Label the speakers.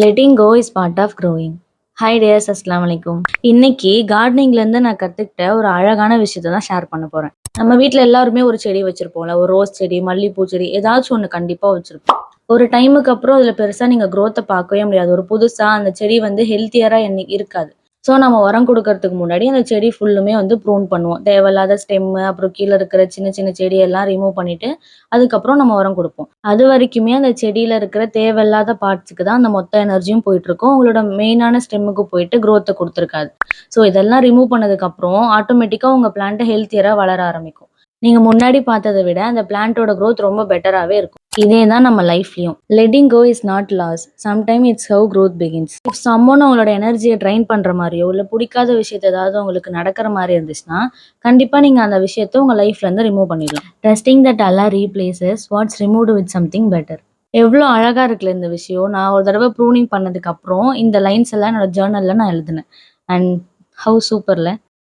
Speaker 1: Letting go is part of growing. Hi dears, அஸ்லாம் வலைக்கும். இன்னைக்கு கார்டனிங்லேருந்து நான் கற்றுக்கிட்ட ஒரு அழகான விஷயத்தை தான் ஷேர் பண்ண போகிறேன். நம்ம வீட்டில் எல்லாருமே ஒரு செடி வச்சுருப்போம்ல, ஒரு ரோஸ் செடி, மல்லிகைப்பூ செடி, ஏதாச்சும் ஒன்று கண்டிப்பாக வச்சுருப்போம். ஒரு டைமுக்கு அப்புறம் அதில் பெருசாக நீங்கள் க்ரோத்தை பார்க்கவே முடியாது. ஒரு புதுசாக அந்த செடி வந்து ஹெல்த்தியராக இருக்காது. ஸோ நம்ம உரம் கொடுக்கறதுக்கு முன்னாடி அந்த செடி ஃபுல்லுமே வந்து ப்ரூன் பண்ணுவோம். தேவையில்லாத ஸ்டெம்மு, அப்புறம் கீழே இருக்கிற சின்ன சின்ன செடியெல்லாம் ரிமூவ் பண்ணிட்டு அதுக்கப்புறம் நம்ம உரம் கொடுப்போம். அது வரைக்குமே அந்த செடியில இருக்கிற தேவையில்லாத பார்ட்ஸுக்கு தான் அந்த மொத்த எனர்ஜியும் போயிட்டு இருக்கும். உங்களோட மெயினான ஸ்டெம்முக்கு போயிட்டு க்ரோத்தை கொடுத்துருக்காது. ஸோ இதெல்லாம் ரிமூவ் பண்ணதுக்கப்புறம் ஆட்டோமேட்டிக்காக உங்கள் பிளான்ட்டை ஹெல்த்தியராக வளர ஆரம்பிக்கும். நீங்க முன்னாடி பார்த்ததை விட அந்த பிளான்ட்டோட growth ரொம்ப பெட்டராவே இருக்கும். இதே தான் நம்ம லைஃப்லயும். Letting go is not loss. Sometime it's how growth begins. If someone உங்களோட எனர்ஜியை ட்ரைன் பண்ற மாதிரியோ, இல்ல பிடிக்காத விஷயத்த ஏதாவது உங்களுக்கு நடக்கிற மாதிரி இருந்துச்சுன்னா, கண்டிப்பா நீங்க அந்த விஷயத்த உங்க லைஃப்ல இருந்து ரிமூவ் பண்ணிடலாம். Trusting that Allah replaces what's removed with something better. எவ்வளோ அழகா இருக்குல்ல இந்த விஷயம். நான் ஒரு தடவை ப்ரூனிங் பண்ணதுக்கு அப்புறம் இந்த லைன்ஸ் எல்லாம் என்னோட ஜேர்னல்ல நான் எழுதினேன். அண்ட் ஹவ் சூப்பர்ல.